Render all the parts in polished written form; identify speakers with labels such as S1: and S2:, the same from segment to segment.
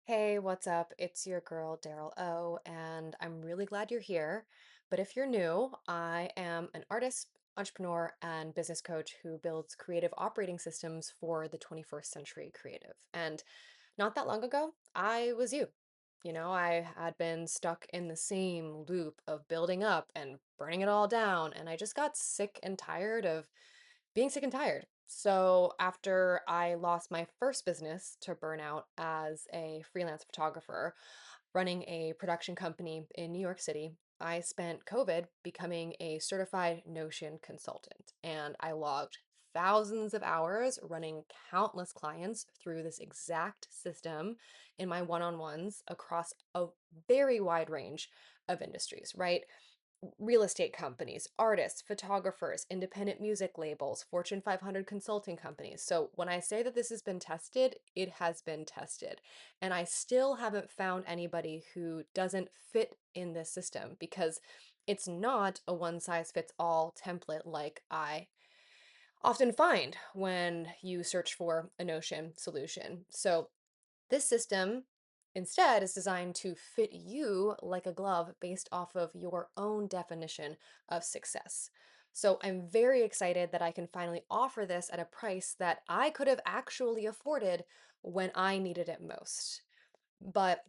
S1: Hey, what's up? It's your girl, Daryl O, and I'm really glad you're here. But if you're new, I am an artist, entrepreneur, and business coach who builds creative operating systems for the 21st century creative. And not that long ago, I was you. I had been stuck in the same loop of building up and burning it all down, and I just got sick and tired of being sick and tired. So, after I lost my first business to burnout as a freelance photographer, running a production company in New York City, I spent COVID becoming a certified Notion consultant. And I logged thousands of hours running countless clients through this exact system in my one on ones across a very wide range of industries, right? Real estate companies, artists, photographers, independent music labels, Fortune 500 consulting companies. So when I say that this has been tested, it has been tested. And I still haven't found anybody who doesn't fit in this system because it's not a one size fits all template like I often find when you search for a Notion solution. So this system instead is designed to fit you like a glove based off of your own definition of success. So I'm very excited that I can finally offer this at a price that I could have actually afforded when I needed it most. But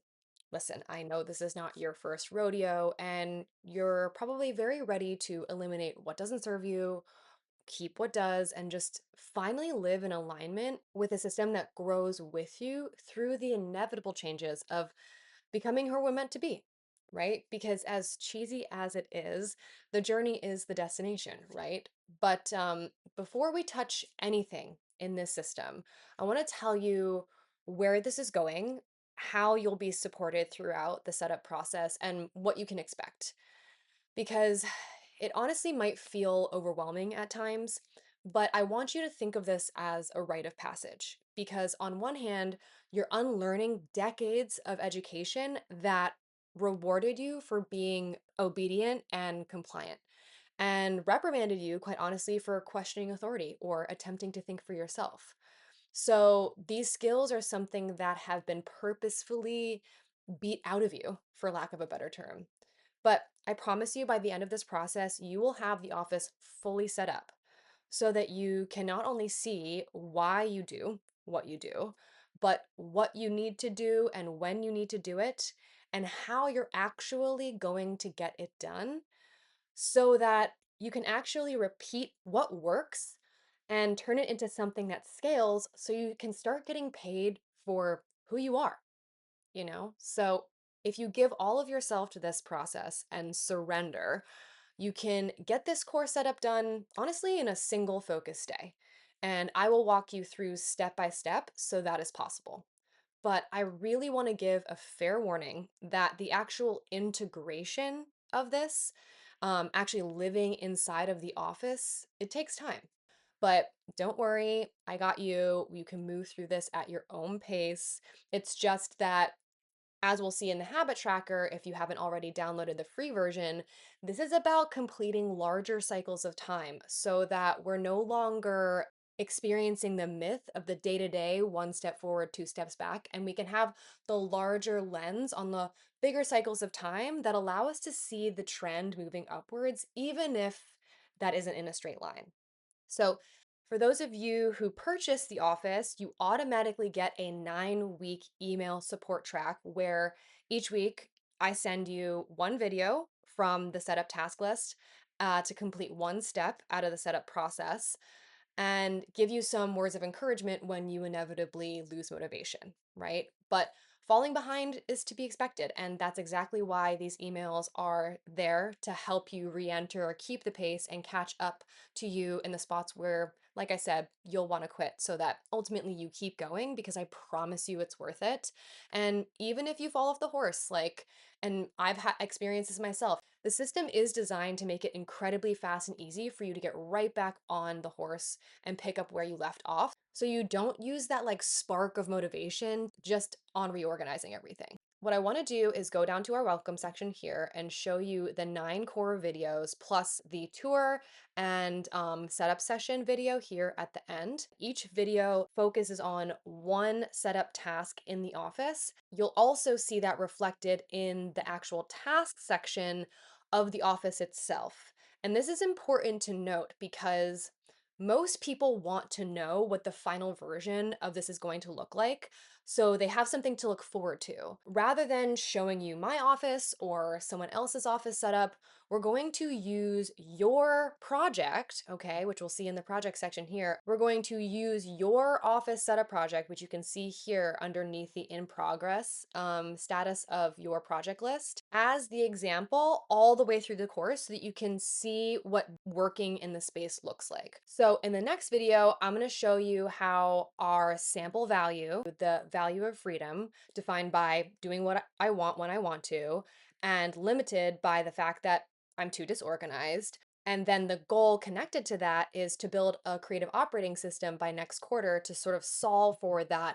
S1: listen, I know this is not your first rodeo, and you're probably very ready to eliminate what doesn't serve you, keep what does, and just finally live in alignment with a system that grows with you through the inevitable changes of becoming who we're meant to be, right? Because as cheesy as it is, the journey is the destination, right? But before we touch anything in this system, I want to tell you where this is going, how you'll be supported throughout the setup process, and what you can expect because it honestly might feel overwhelming at times, but I want you to think of this as a rite of passage. Because on one hand, you're unlearning decades of education that rewarded you for being obedient and compliant, and reprimanded you, quite honestly, for questioning authority or attempting to think for yourself. So these skills are something that have been purposefully beat out of you, for lack of a better term. But I promise you, by the end of this process, you will have the office fully set up so that you can not only see why you do what you do, but what you need to do and when you need to do it, and how you're actually going to get it done so that you can actually repeat what works and turn it into something that scales so you can start getting paid for who you are. So if you give all of yourself to this process and surrender, you can get this core setup done honestly in a single focus day. And I will walk you through step by step so that is possible. But I really want to give a fair warning that the actual integration of this, actually living inside of the office, it takes time. But don't worry, I got you. You can move through this at your own pace. It's just that as we'll see in the habit tracker, if you haven't already downloaded the free version, this is about completing larger cycles of time so that we're no longer experiencing the myth of the day to day, one step forward, two steps back, and we can have the larger lens on the bigger cycles of time that allow us to see the trend moving upwards, even if that isn't in a straight line. So, for those of you who purchase the Office, you automatically get a 9-week email support track where each week I send you one video from the setup task list to complete one step out of the setup process and give you some words of encouragement when you inevitably lose motivation, right? But falling behind is to be expected. And that's exactly why these emails are there to help you re enter or keep the pace and catch up to you in the spots where, like I said, you'll want to quit so that ultimately you keep going because I promise you it's worth it. And even if you fall off the horse, and I've had experienced this myself, the system is designed to make it incredibly fast and easy for you to get right back on the horse and pick up where you left off. So you don't use that like spark of motivation just on reorganizing everything. What I want to do is go down to our welcome section here and show you the 9 core videos plus the tour and setup session video here at the end. Each video focuses on one setup task in the office. You'll also see that reflected in the actual task section of the office itself. And this is important to note because most people want to know what the final version of this is going to look like, so they have something to look forward to. Rather than showing you my office or someone else's office setup, we're going to use your project, okay, which we'll see in the project section here. We're going to use your office setup project, which you can see here underneath the in progress status of your project list, as the example all the way through the course so that you can see what working in the space looks like. So in the next video, I'm going to show you how our sample value, the value of freedom, defined by doing what I want when I want to, and limited by the fact that I'm too disorganized. And then the goal connected to that is to build a creative operating system by next quarter to sort of solve for that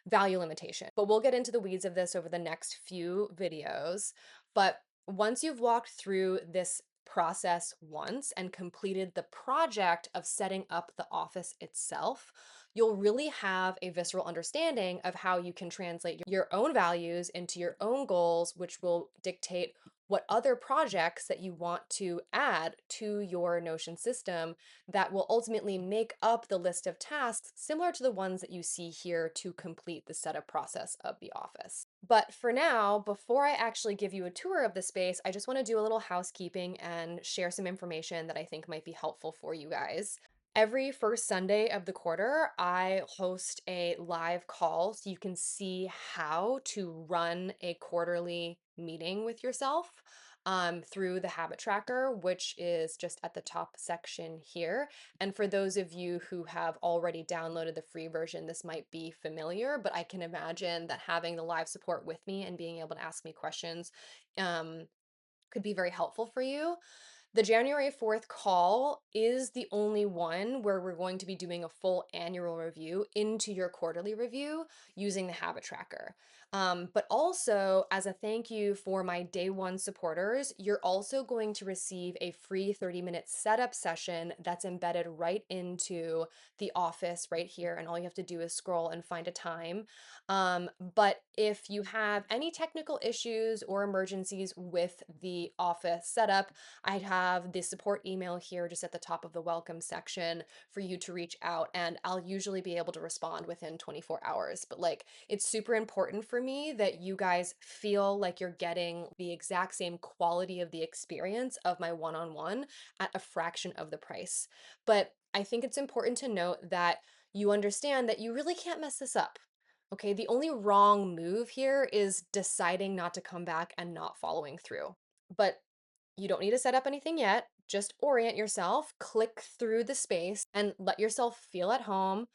S1: value limitation. But we'll get into the weeds of this over the next few videos. But once you've walked through this process once and completed the project of setting up the office itself, you'll really have a visceral understanding of how you can translate your own values into your own goals, which will dictate what other projects that you want to add to your Notion system that will ultimately make up the list of tasks similar to the ones that you see here to complete the setup process of the office. But for now, before I actually give you a tour of the space, I just want to do a little housekeeping and share some information that I think might be helpful for you guys. Every first Sunday of the quarter, I host a live call so you can see how to run a quarterly meeting with yourself through the habit tracker, which is just at the top section here. And for those of you who have already downloaded the free version, this might be familiar, but I can imagine that having the live support with me and being able to ask me questions um, could be very helpful for you. The January 4th call is the only one where we're going to be doing a full annual review into your quarterly review using the habit tracker. But also, as a thank you for my day one supporters, you're also going to receive a free 30-minute setup session that's embedded right into the office right here. And all you have to do is scroll and find a time. But if you have any technical issues or emergencies with the office setup, I have the support email here just at the top of the welcome section for you to reach out, and I'll usually be able to respond within 24 hours. But like, it's super important for me that you guys feel like you're getting the exact same quality of the experience of my one-on-one at a fraction of the price. But I think it's important to note that you understand that you really can't mess this up. Okay, the only wrong move here is deciding not to come back and not following through. But you don't need to set up anything yet. Just orient yourself, click through the space, and let yourself feel at home.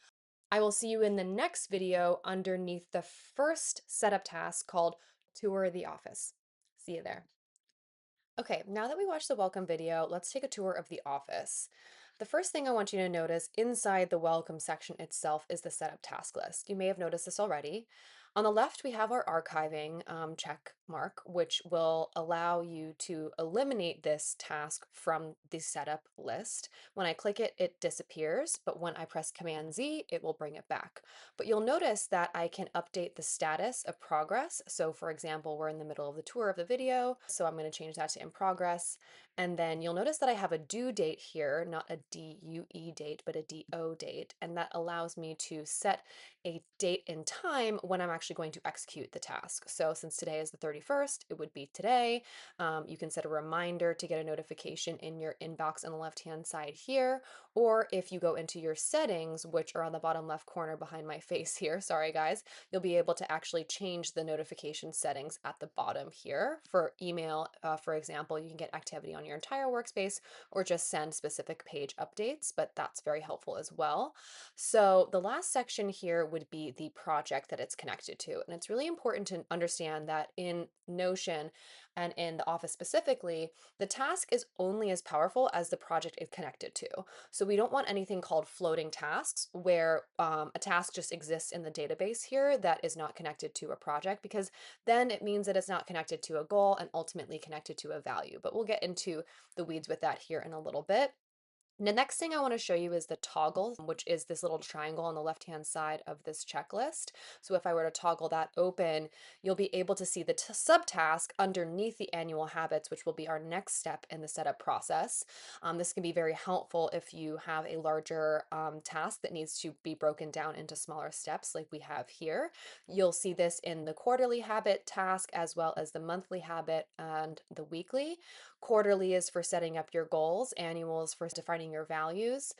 S1: I will see you in the next video underneath the first setup task called Tour the Office. See you there. Okay, now that we watched the welcome video, let's take a tour of the office. The first thing I want you to notice inside the welcome section itself is the setup task list. You may have noticed this already. On the left, we have our archiving check mark, which will allow you to eliminate this task from the setup list. When I click it, it disappears, but when I press Command Z, it will bring it back. But you'll notice that I can update the status of progress. So for example, we're in the middle of the tour of the video, so I'm going to change that to in progress. And then you'll notice that I have a due date here, not a DUE date, but a DO date. And that allows me to set a date and time when I'm actually going to execute the task. So since today is the 31st, it would be today. You can set a reminder to get a notification in your inbox on the left-hand side here. Or if you go into your settings, which are on the bottom left corner behind my face here, sorry guys, you'll be able to actually change the notification settings at the bottom here. For email, for example, you can get activity on your entire workspace or just send specific page updates, but that's very helpful as well. So the last section here would be the project that it's connected to. And it's really important to understand that in in Notion and in the Office specifically, the task is only as powerful as the project is connected to. So we don't want anything called floating tasks where a task just exists in the database here that is not connected to a project, because then it means that it's not connected to a goal and ultimately connected to a value. But we'll get into the weeds with that here in a little bit. The next thing I want to show you is the toggle, which is this little triangle on the left-hand side of this checklist. So if I were to toggle that open, you'll be able to see the subtask underneath the annual habits, which will be our next step in the setup process. This can be very helpful if you have a larger task that needs to be broken down into smaller steps like we have here. You'll see this in the quarterly habit task as well as the monthly habit and the weekly. Quarterly is for setting up your goals, annual is for defining your values,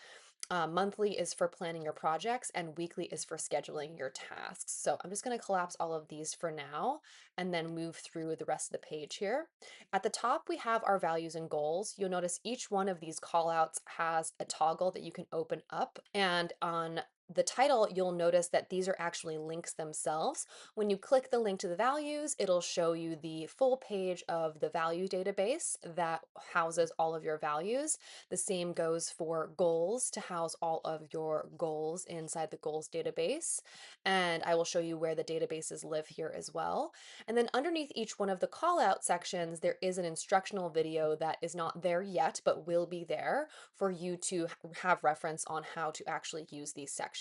S1: monthly is for planning your projects, and weekly is for scheduling your tasks. So I'm just going to collapse all of these for now and then move through the rest of the page here. At the top, we have our values and goals. You'll notice each one of these callouts has a toggle that you can open up. And on the title, you'll notice that these are actually links themselves. When you click the link to the values, it'll show you the full page of the value database that houses all of your values. The same goes for goals to house all of your goals inside the goals database. And I will show you where the databases live here as well. And then underneath each one of the call out sections, there is an instructional video that is not there yet, but will be there for you to have reference on how to actually use these sections.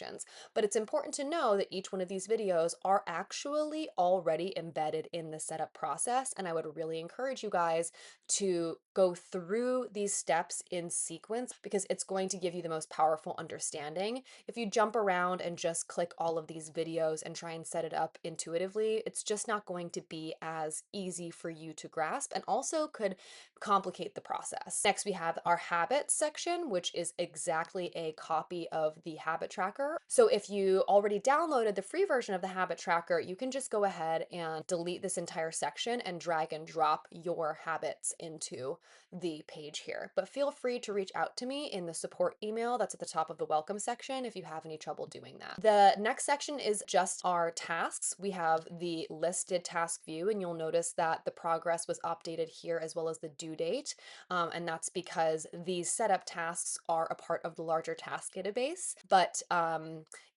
S1: But it's important to know that each one of these videos are actually already embedded in the setup process. And I would really encourage you guys to go through these steps in sequence because it's going to give you the most powerful understanding. If you jump around and just click all of these videos and try and set it up intuitively, it's just not going to be as easy for you to grasp and also could complicate the process. Next, we have our habits section, which is exactly a copy of the habit tracker. So if you already downloaded the free version of the habit tracker, you can just go ahead and delete this entire section and drag and drop your habits into the page here. But feel free to reach out to me in the support email that's at the top of the welcome section if you have any trouble doing that. The next section is just our tasks. We have the listed task view, and you'll notice that the progress was updated here as well as the due date. And that's because these setup tasks are a part of the larger task database. But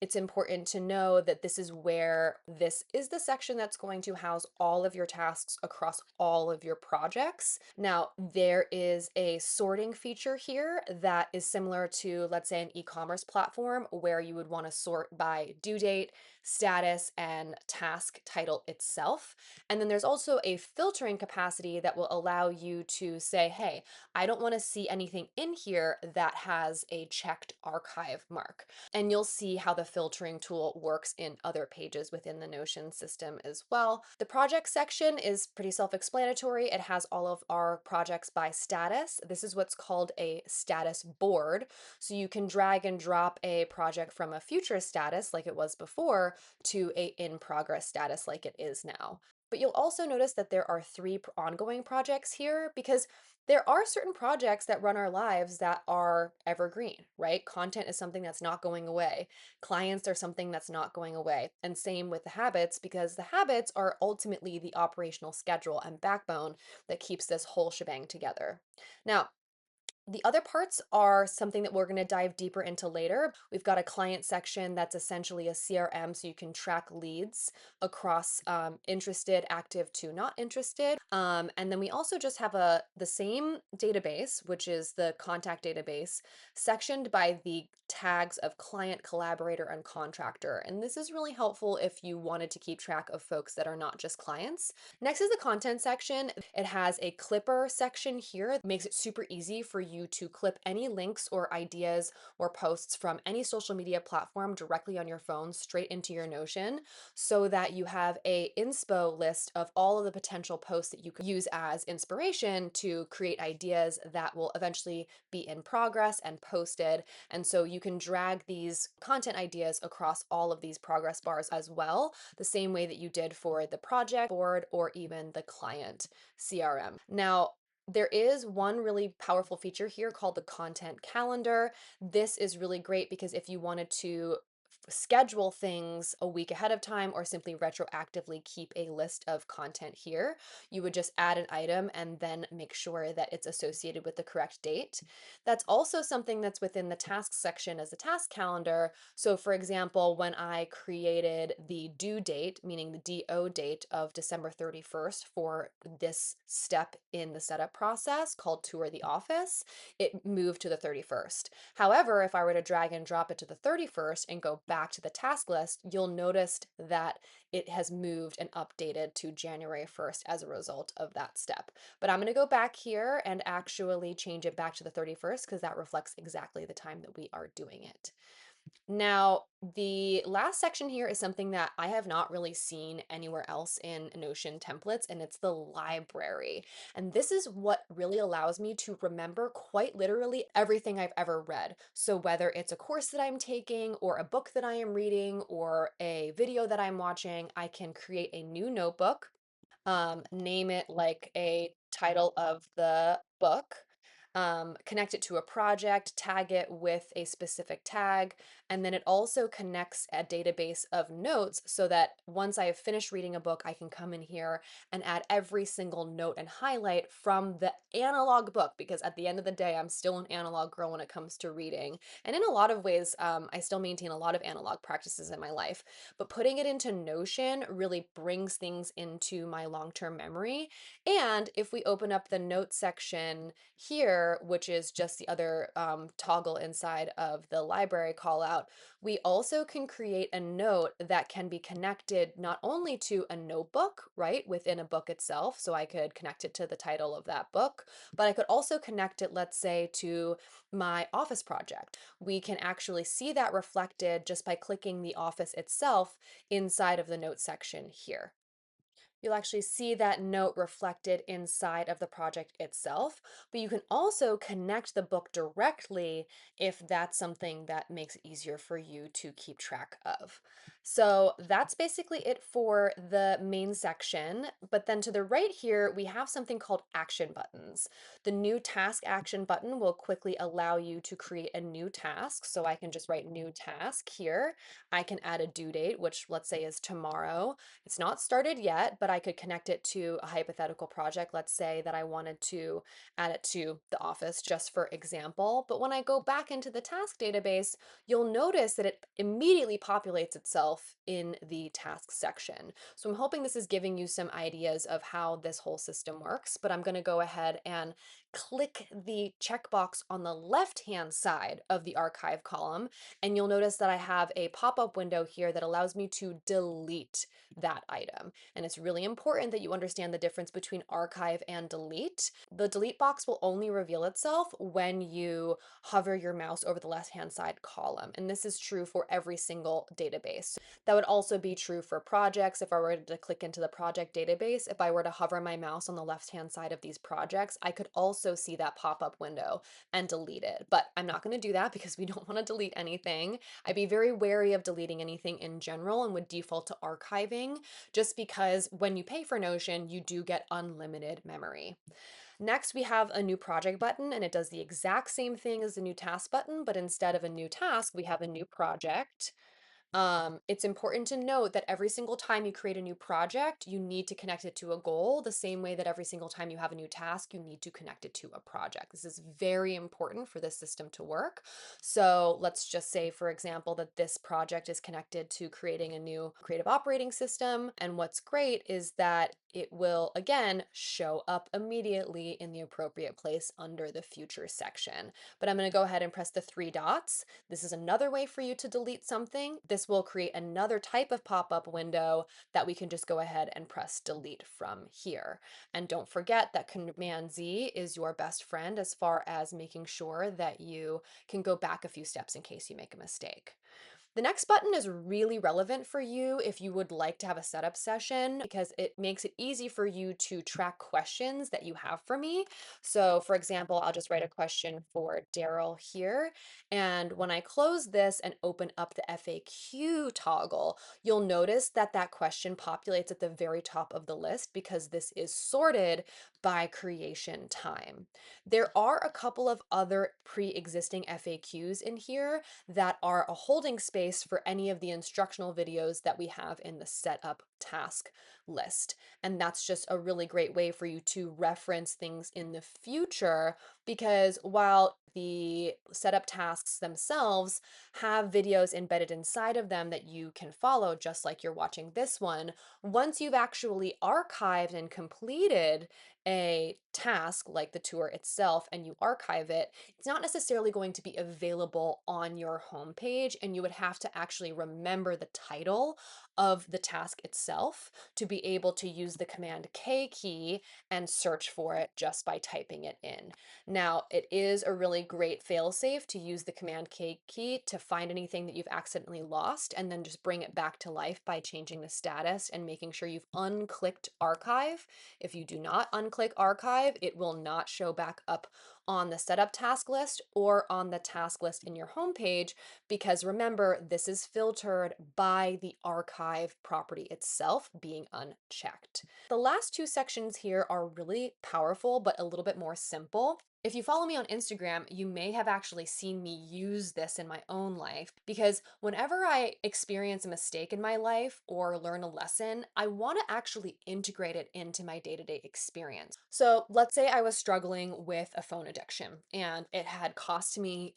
S1: it's important to know that this is the section that's going to house all of your tasks across all of your projects. Now, there is a sorting feature here that is similar to, let's say, an e-commerce platform where you would want to sort by due date, status, and task title itself. And then there's also a filtering capacity that will allow you to say, hey, I don't want to see anything in here that has a checked archive mark. And you'll see how the filtering tool works in other pages within the Notion system as well. The project section is pretty self-explanatory. It has all of our projects by status. This is what's called a status board. So you can drag and drop a project from a future status like it was before to a in progress status like it is now. But you'll also notice that there are three ongoing projects here because there are certain projects that run our lives that are evergreen, right? Content is something that's not going away. Clients are something that's not going away. And same with the habits, because the habits are ultimately the operational schedule and backbone that keeps this whole shebang together. Now, the other parts are something that we're going to dive deeper into later. We've got a client section that's essentially a CRM, so you can track leads across interested, active to not interested. And then we also just have the same database, which is the contact database, sectioned by the tags of client, collaborator, and contractor. And this is really helpful if you wanted to keep track of folks that are not just clients. Next is the content section. It has a clipper section here. It makes it super easy for you to clip any links or ideas or posts from any social media platform directly on your phone straight into your Notion so that you have a inspo list of all of the potential posts that you could use as inspiration to create ideas that will eventually be in progress and posted. And so you can drag these content ideas across all of these progress bars as well, the same way that you did for the project board or even the client CRM. Now, there is one really powerful feature here called the content calendar. This is really great because if you wanted to schedule things a week ahead of time or simply retroactively keep a list of content here, you would just add an item and then make sure that it's associated with the correct date. That's also something that's within the tasks section as a task calendar. So for example, when I created the due date, meaning the DO date of December 31st for this step in the setup process called Tour the Office, it moved to the 31st. However, if I were to drag and drop it to the 31st and go back to the task list, you'll notice that it has moved and updated to January 1st as a result of that step. But I'm going to go back here and actually change it back to the 31st because that reflects exactly the time that we are doing it. Now, the last section here is something that I have not really seen anywhere else in Notion templates, and it's the library. And this is what really allows me to remember quite literally everything I've ever read. So whether it's a course that I'm taking or a book that I am reading or a video that I'm watching, I can create a new notebook, name it like a title of the book, connect it to a project, tag it with a specific tag, and then it also connects a database of notes so that once I have finished reading a book, I can come in here and add every single note and highlight from the analog book, because at the end of the day, I'm still an analog girl when it comes to reading. And in a lot of ways, I still maintain a lot of analog practices in my life, but putting it into Notion really brings things into my long-term memory. And if we open up the notes section here, which is just the other toggle inside of the library callout, we also can create a note that can be connected not only to a notebook, right, within a book itself. So I could connect it to the title of that book, but I could also connect it, let's say, to my office project. We can actually see that reflected just by clicking the office itself inside of the notes section here. You'll actually see that note reflected inside of the project itself, but you can also connect the book directly if that's something that makes it easier for you to keep track of. So that's basically it for the main section. But then to the right here, we have something called action buttons. The new task action button will quickly allow you to create a new task. So I can just write new task here. I can add a due date, which let's say is tomorrow. It's not started yet, but I could connect it to a hypothetical project. Let's say that I wanted to add it to the office just for example. But when I go back into the task database, you'll notice that it immediately populates itself in the task section. So I'm hoping this is giving you some ideas of how this whole system works, but I'm going to go ahead and click the checkbox on the left-hand side of the archive column, and you'll notice that I have a pop-up window here that allows me to delete that item. And it's really important that you understand the difference between archive and delete. The delete box will only reveal itself when you hover your mouse over the left-hand side column. And this is true for every single database. That would also be true for projects. If I were to click into the project database, if I were to hover my mouse on the left-hand side of these projects, I could also see that pop-up window and delete it. But I'm not going to do that because we don't want to delete anything. I'd be very wary of deleting anything in general and would default to archiving, just because when you pay for Notion, you do get unlimited memory. Next, we have a new project button, and it does the exact same thing as the new task button, but instead of a new task, we have a new project. It's important to note that every single time you create a new project, you need to connect it to a goal, the same way that every single time you have a new task, you need to connect it to a project. This is very important for this system to work. So let's just say, for example, that this project is connected to creating a new creative operating system. And what's great is that it will again show up immediately in the appropriate place under the future section. But I'm going to go ahead and press the three dots. This is another way for you to delete something. This will create another type of pop-up window that we can just go ahead and press delete from here. And don't forget that Command Z is your best friend as far as making sure that you can go back a few steps in case you make a mistake. The next button is really relevant for you if you would like to have a setup session, because it makes it easy for you to track questions that you have for me. So for example, I'll just write a question for Daryl here. And when I close this and open up the FAQ toggle, you'll notice that that question populates at the very top of the list because this is sorted by creation time. There are a couple of other pre-existing FAQs in here that are a holding space case for any of the instructional videos that we have in the setup task list. And that's just a really great way for you to reference things in the future, because while the setup tasks themselves have videos embedded inside of them that you can follow, just like you're watching this one, once you've actually archived and completed a task like the tour itself and you archive it, it's not necessarily going to be available on your homepage, and you would have to actually remember the title of the task itself to be able to use the Command K key and search for it just by typing it in. Now, it is a really great fail-safe to use the Command K key to find anything that you've accidentally lost and then just bring it back to life by changing the status and making sure you've unclicked archive. If you do not unclick archive, it will not show back up on the setup task list or on the task list in your homepage, because remember, this is filtered by the archive property itself being unchecked. The last two sections here are really powerful, but a little bit more simple. If you follow me on Instagram, you may have actually seen me use this in my own life, because whenever I experience a mistake in my life or learn a lesson, I want to actually integrate it into my day-to-day experience. So let's say I was struggling with a phone addiction and it had cost me,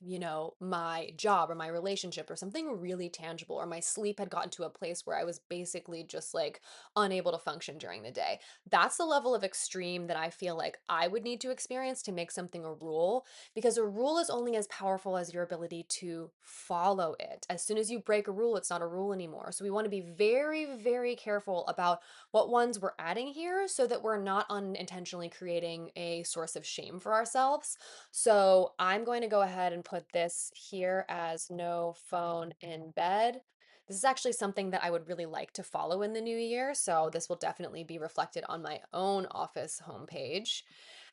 S1: my job or my relationship or something really tangible, or my sleep had gotten to a place where I was basically just like unable to function during the day. That's the level of extreme that I feel like I would need to experience to make something a rule, because a rule is only as powerful as your ability to follow it. As soon as you break a rule, it's not a rule anymore. So we want to be very, very careful about what ones we're adding here so that we're not unintentionally creating a source of shame for ourselves. So I'm going to go ahead and put this here as no phone in bed. This is actually something that I would really like to follow in the new year, so this will definitely be reflected on my own office homepage.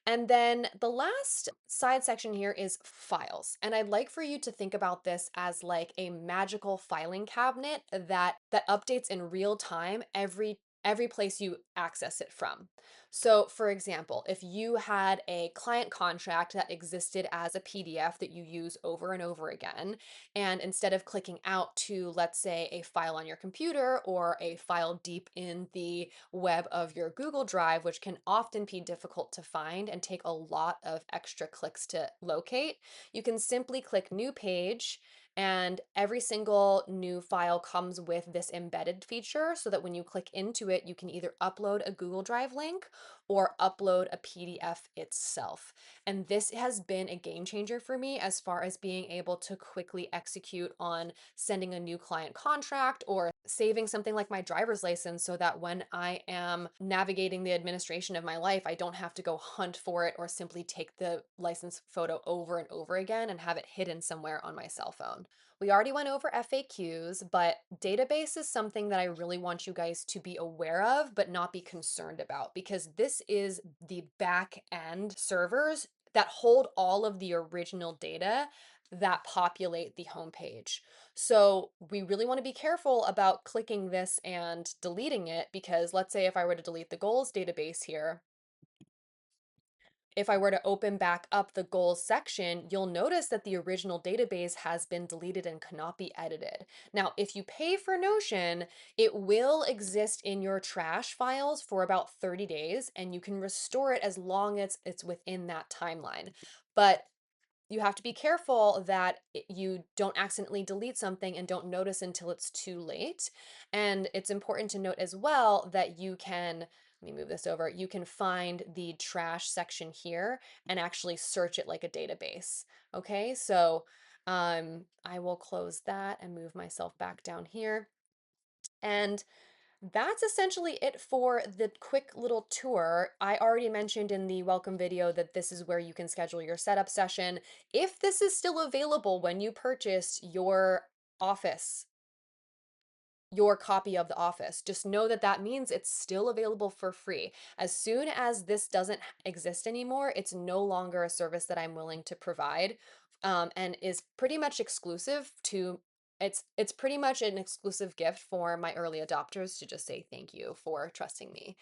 S1: And then the last side section here is files. And I'd like for you to think about this as like a magical filing cabinet that updates in real time every place you access it from. So for example, if you had a client contract that existed as a PDF that you use over and over again, and instead of clicking out to, let's say, a file on your computer or a file deep in the web of your Google Drive, which can often be difficult to find and take a lot of extra clicks to locate, you can simply click New Page, and every single new file comes with this embedded feature so that when you click into it, you can either upload a Google Drive link or upload a PDF itself. And this has been a game changer for me as far as being able to quickly execute on sending a new client contract or saving something like my driver's license, so that when I am navigating the administration of my life, I don't have to go hunt for it or simply take the license photo over and over again and have it hidden somewhere on my cell phone. We already went over FAQs, but database is something that I really want you guys to be aware of, but not be concerned about, because this is the back end servers that hold all of the original data that populate the homepage. So we really want to be careful about clicking this and deleting it, because let's say if I were to delete the goals database here, if I were to open back up the goals section, you'll notice that the original database has been deleted and cannot be edited. Now, if you pay for Notion, it will exist in your trash files for about 30 days, and you can restore it as long as it's within that timeline. But you have to be careful that you don't accidentally delete something and don't notice until it's too late. And it's important to note as well that you can, let me move this over, you can find the trash section here and actually search it like a database. Okay, so I will close that and move myself back down here. And that's essentially it for the quick little tour. I already mentioned in the welcome video that this is where you can schedule your setup session. If this is still available when you purchase office, your copy of the office, just know that that means it's still available for free. As soon as this doesn't exist anymore, it's no longer a service that I'm willing to provide, and is pretty much exclusive to, it's pretty much an exclusive gift for my early adopters to just say thank you for trusting me.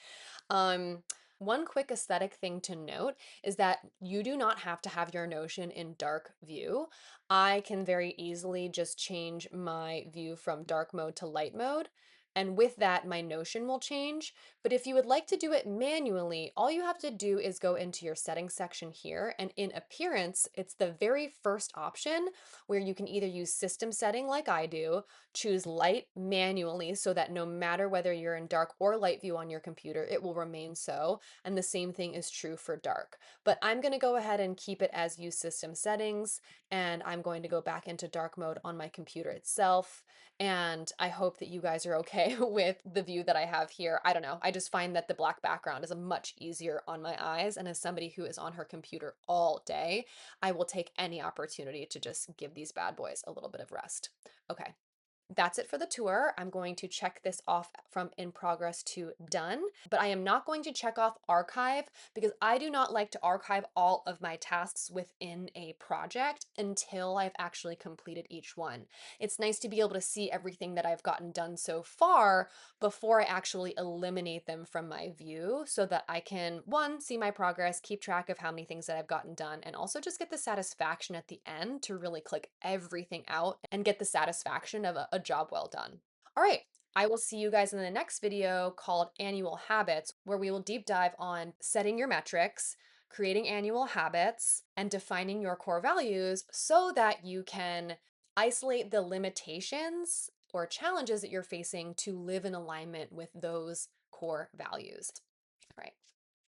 S1: Um, One quick aesthetic thing to note is that you do not have to have your Notion in dark view. I can very easily just change my view from dark mode to light mode. And with that, my Notion will change. But if you would like to do it manually, all you have to do is go into your settings section here. And in appearance, it's the very first option where you can either use system setting like I do, choose light manually so that no matter whether you're in dark or light view on your computer, it will remain so. And the same thing is true for dark. But I'm going to go ahead and keep it as use system settings, and I'm going to go back into dark mode on my computer itself. And I hope that you guys are okay with the view that I have here. I don't know. I just find that the black background is a much easier on my eyes. And as somebody who is on her computer all day, I will take any opportunity to just give these bad boys a little bit of rest. Okay. That's it for the tour. I'm going to check this off from in progress to done, but I am not going to check off archive because I do not like to archive all of my tasks within a project until I've actually completed each one. It's nice to be able to see everything that I've gotten done so far before I actually eliminate them from my view so that I can, one, see my progress, keep track of how many things that I've gotten done, and also just get the satisfaction at the end to really click everything out and get the satisfaction of a job well done. All right, I will see you guys in the next video called Annual Habits, where we will deep dive on setting your metrics, creating annual habits, and defining your core values so that you can isolate the limitations or challenges that you're facing to live in alignment with those core values.